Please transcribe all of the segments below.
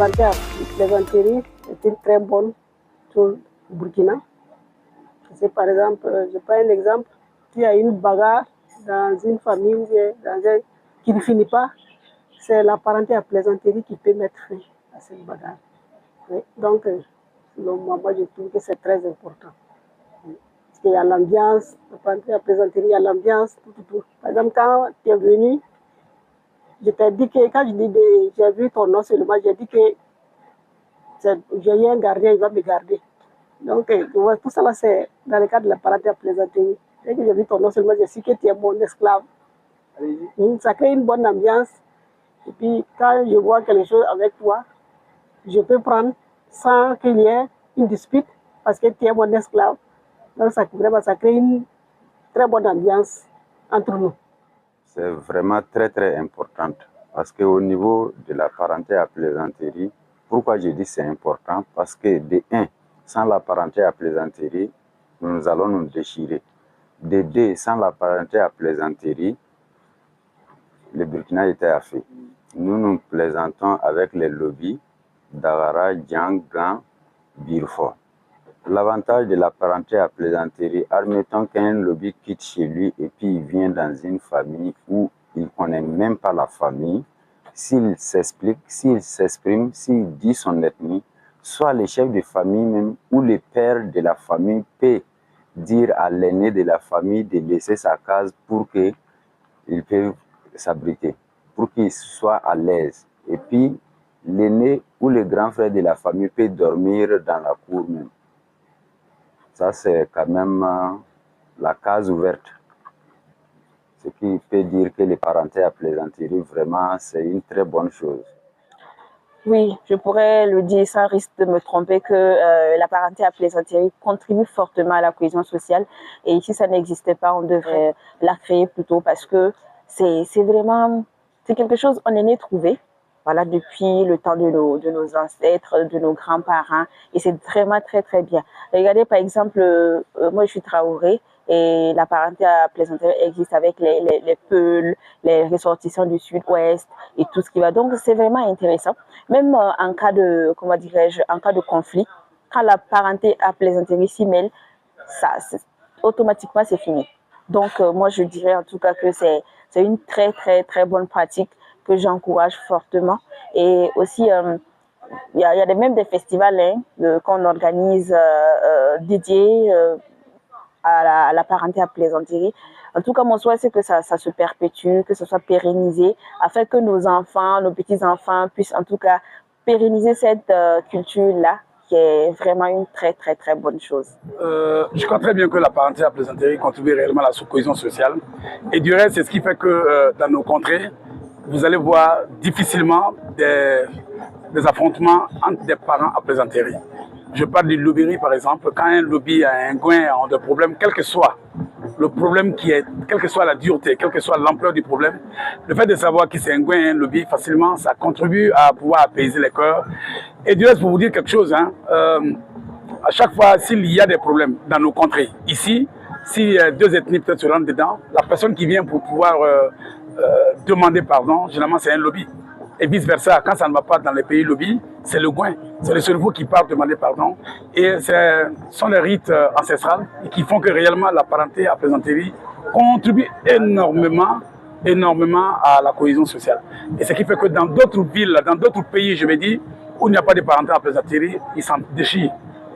parenté à plaisanterie est une très bonne chose au Burkina. C'est par exemple, je prends un exemple, il y a une bagarre dans une famille ou qui ne finit pas, c'est la parenté à plaisanterie qui peut mettre fin à cette bagarre. Oui. Donc, moi, je trouve que c'est très important. Parce qu'il y a l'ambiance, la parenté à plaisanterie, il y a l'ambiance, tout. Par exemple, quand tu es venu, je t'ai dit que, quand j'ai vu ton nom seulement, j'ai dit que j'ai eu un gardien, il va me garder. Donc, tout ça, là, c'est dans le cadre de la parenté à plaisanterie. Dès que j'ai vu ton nom seulement, j'ai su que tu es mon esclave. Ça crée une bonne ambiance. Et puis, quand je vois quelque chose avec toi, je peux prendre sans qu'il y ait une dispute parce que tu es mon esclave. Donc, ça crée une très bonne ambiance entre nous. C'est vraiment très, très important parce qu'au niveau de la parenté à plaisanterie, pourquoi je dis c'est important? Parce que de 1, sans la parenté à plaisanterie, nous allons nous déchirer. De 2, sans la parenté à plaisanterie, le Burkina était affaibli. Nous plaisantons avec les lobbies d'Agara, Djang, Gan, Birfort. L'avantage de la parenté à plaisanterie, admettons qu'un lobby quitte chez lui et puis il vient dans une famille où il ne connaît même pas la famille, s'il s'explique, s'il s'exprime, s'il dit son ethnie, soit le chef de famille même ou le père de la famille peut dire à l'aîné de la famille de laisser sa case pour qu'il puisse s'abriter, pour qu'il soit à l'aise. Et puis, l'aîné ou le grand frère de la famille peut dormir dans la cour même. Ça, c'est quand même la case ouverte. Ce qui peut dire que les parentés à plaisanterie, vraiment, c'est une très bonne chose. Oui, je pourrais le dire sans risque de me tromper que la parenté à plaisanterie contribue fortement à la cohésion sociale. Et si ça n'existait pas, on devrait la créer plutôt parce que c'est vraiment, c'est quelque chose on est né trouvé. Voilà, depuis le temps de nos ancêtres, de nos grands-parents. Et c'est vraiment très, très bien. Regardez, par exemple, moi, je suis Traoré et la parenté à plaisanterie existe avec les Peuls, les ressortissants du sud-ouest et tout ce qui va. Donc, c'est vraiment intéressant. Même en cas de, comment dirais-je, en cas de conflit, quand la parenté à plaisanterie s'y mêle, automatiquement, c'est fini. Donc, moi, je dirais en tout cas que c'est une très, très, très bonne pratique que j'encourage fortement. Et aussi, il y a même des festivals qu'on organise dédiés à la parenté à plaisanterie. En tout cas, mon souhait, c'est que ça se perpétue, que ce soit pérennisé, afin que nos enfants, nos petits-enfants puissent en tout cas pérenniser cette culture-là, qui est vraiment une très, très, très bonne chose. Je crois très bien que la parenté à plaisanterie contribue réellement à la cohésion sociale. Et du reste, c'est ce qui fait que dans nos contrées, vous allez voir difficilement des affrontements entre des parents à plaisanterie. Je parle du lobbying par exemple. Quand un lobby a un goin a des problèmes, quel que soit le problème quelle que soit la dureté, quelle que soit l'ampleur du problème, le fait de savoir que c'est un goin un lobby, facilement, ça contribue à pouvoir apaiser les cœurs. Et du reste, pour vous dire quelque chose, à chaque fois, s'il y a des problèmes dans nos contrées, ici, si deux ethnies peut-être se rentrent dedans, la personne qui vient pour pouvoir demander pardon, généralement c'est un lobby. Et vice-versa, quand ça ne va pas dans les pays lobby, c'est le goin, c'est le cerveau qui part demander pardon. Et ce sont les rites ancestrales qui font que réellement la parenté à plaisanterie contribue énormément à la cohésion sociale. Et ce qui fait que dans d'autres villes, dans d'autres pays, je vais dire, où il n'y a pas de parenté à plaisanterie, ils s'en déchirent.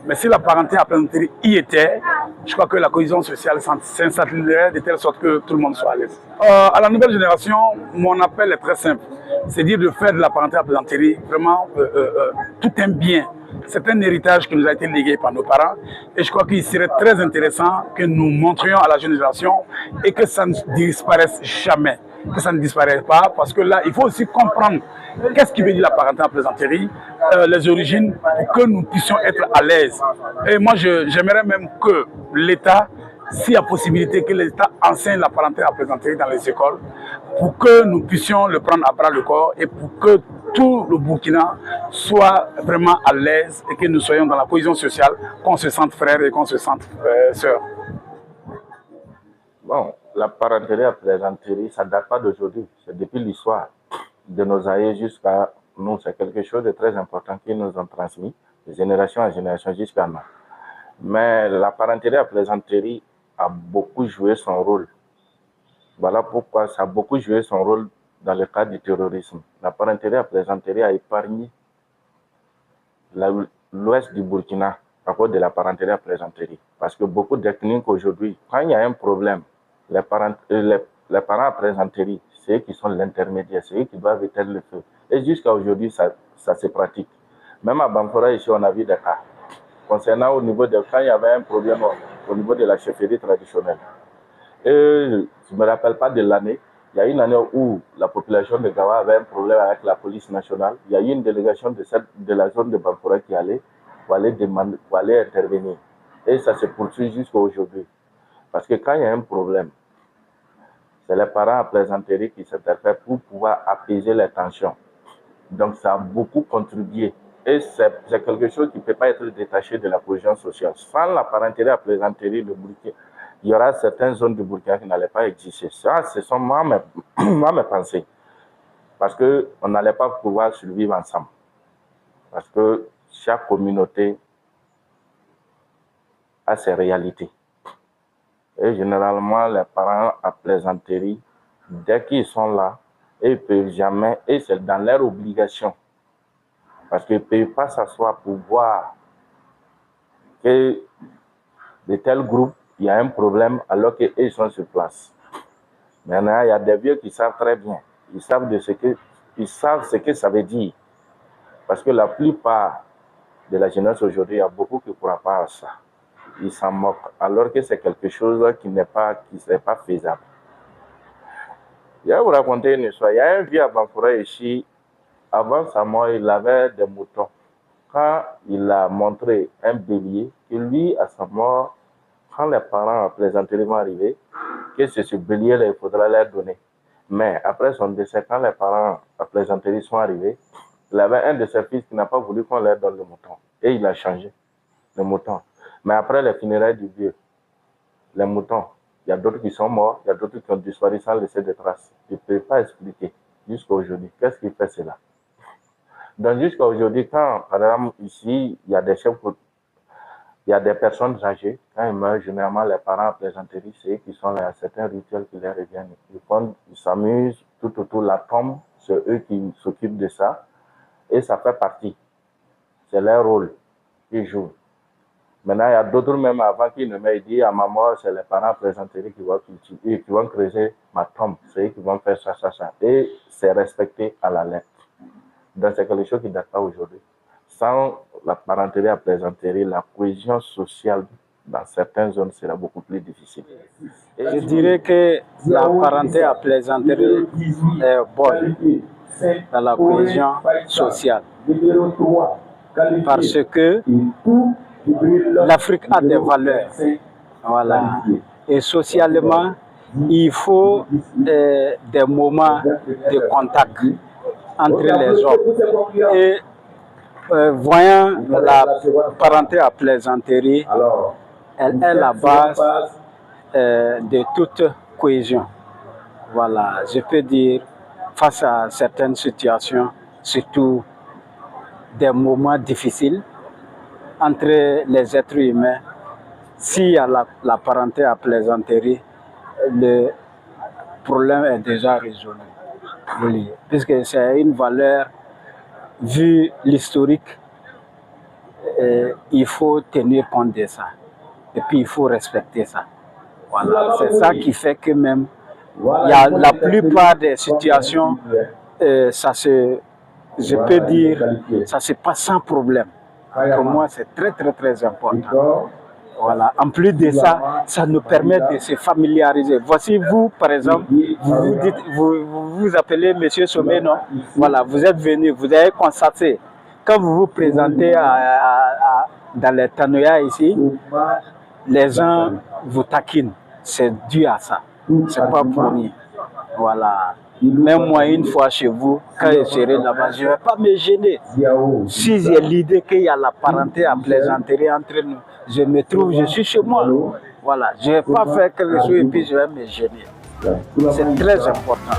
Mais si la parenté à plaisanterie y était, je crois que la cohésion sociale s'installerait de telle sorte que tout le monde soit à l'aise. À la nouvelle génération, mon appel est très simple. C'est dire de faire de la parenté à plaisanterie vraiment tout un bien. C'est un héritage qui nous a été légué par nos parents. Et je crois qu'il serait très intéressant que nous montrions à la jeune génération et que ça ne disparaisse jamais. Que ça ne disparaisse pas, parce que là, il faut aussi comprendre qu'est-ce qui veut dire la parenté à plaisanterie, les origines, pour que nous puissions être à l'aise. Et moi, j'aimerais même que l'État, s'il y a possibilité que l'État enseigne la parenté à plaisanterie dans les écoles, pour que nous puissions le prendre à bras le corps et pour que tout le Burkina soit vraiment à l'aise et que nous soyons dans la cohésion sociale, qu'on se sente frères et qu'on se sente sœurs. Bon, la parenté à plaisanterie, ça ne date pas d'aujourd'hui, c'est depuis l'histoire de nos aïeux jusqu'à nous, c'est quelque chose de très important qu'ils nous ont transmis de génération en génération jusqu'à maintenant. Mais la parenté à plaisanterie a beaucoup joué son rôle. Voilà pourquoi ça a beaucoup joué son rôle dans le cadre du terrorisme. La parenté à plaisanterie a épargné l'ouest du Burkina à cause de la parenté à plaisanterie. Parce que beaucoup d'ethniques aujourd'hui, quand il y a un problème, les parents à plaisanterie, c'est eux qui sont l'intermédiaire, c'est eux qui doivent éteindre le feu. Et jusqu'à aujourd'hui, ça se pratique. Même à Bamfora, ici, on a vu des cas. Concernant au niveau de quand il y avait un problème au niveau de la chefferie traditionnelle. Et je ne me rappelle pas de l'année. Il y a une année où la population de Gawa avait un problème avec la police nationale. Il y a eu une délégation de la zone de Bamfora qui allait pour aller intervenir. Et ça se poursuit jusqu'à aujourd'hui. Parce que quand il y a un problème, c'est les parents à plaisanterie qui s'interfèrent pour pouvoir apaiser les tensions. Donc ça a beaucoup contribué. Et c'est quelque chose qui ne peut pas être détaché de la cohésion sociale. Sans la parenté à plaisanterie de Burkina, il y aura certaines zones du Burkina qui n'allaient pas exister. Ça, ce sont moi mes pensées. Parce qu'on n'allait pas pouvoir survivre ensemble. Parce que chaque communauté a ses réalités. Et généralement, les parents à plaisanterie, dès qu'ils sont là, ils ne peuvent jamais, et c'est dans leur obligation. Parce qu'ils ne peuvent pas s'asseoir pour voir que de tels groupes, il y a un problème alors qu'ils sont sur place. Maintenant, il y a des vieux qui savent très bien. Ils savent ce que ça veut dire. Parce que la plupart de la jeunesse aujourd'hui, il y a beaucoup qui ne croient pas à ça. Ils s'en moquent, alors que c'est quelque chose qui n'est pas faisable. Je vais vous raconter une histoire. Il y a un vieux à Bamfora ici, avant sa mort, il avait des moutons. Quand il a montré un bélier, que lui, à sa mort, quand les parents à plaisanterie vont arriver, que c'est ce bélier-là, il faudra leur donner. Mais après son décès, quand les parents à plaisanterie sont arrivés, il avait un de ses fils qui n'a pas voulu qu'on leur donne le mouton. Et il a changé le mouton. Mais après les funérailles du vieux, les moutons, il y a d'autres qui sont morts, il y a d'autres qui ont disparu sans laisser de traces. Je ne peux pas expliquer jusqu'à aujourd'hui. Qu'est-ce qui fait cela? Donc jusqu'à aujourd'hui, quand, par exemple, ici, il y a des chefs, il y a des personnes âgées, quand ils meurent, généralement, les parents à plaisanterie, c'est eux qui sont là, il y a certains rituels qui leur reviennent. Ils s'amusent tout autour de la tombe, c'est eux qui s'occupent de ça, et ça fait partie. C'est leur rôle qu'ils jouent. Maintenant, il y a d'autres même avant qu'ils ne meurent, ils disent à ma mort, c'est les parents à plaisanterie qui vont cultiver, qui vont creuser ma tombe, c'est eux qui vont faire ça. Et c'est respecté à la lettre. Donc c'est quelque chose qui ne date pas aujourd'hui. Sans la parenté à plaisanterie, la cohésion sociale dans certaines zones sera beaucoup plus difficile. Et je dirais que la parenté à plaisanterie est bonne dans la cohésion sociale. Parce que l'Afrique a des valeurs. Voilà. Et socialement, il faut des moments de contact entre les hommes. Et voyant la parenté à plaisanterie, elle est la base de toute cohésion. Voilà, je peux dire, face à certaines situations, surtout des moments difficiles entre les êtres humains, s'il y a la parenté à plaisanterie, le problème est déjà résolu. Oui, puisque c'est une valeur, vu l'historique, il faut tenir compte de ça. Et puis il faut respecter ça. Voilà, c'est ça qui fait que même, il y a la plupart des situations, je peux dire, ça se passe sans problème. Pour moi, c'est très, très, très important. Voilà. En plus de ça, ça nous permet de se familiariser. Voici vous, par exemple, vous appelez M. Sommet, non? Voilà, vous êtes venu, vous avez constaté, quand vous vous présentez dans les Tanoya ici, les gens vous taquinent. C'est dû à ça. C'est pas pour rien. Voilà. Même moi, une fois chez vous, quand je serai là-bas, je ne vais pas me gêner. Si j'ai l'idée qu'il y a la parenté à plaisanterie entre nous, je suis chez moi. Voilà, je ne vais pas faire quelque chose et puis je vais me gêner. C'est très important.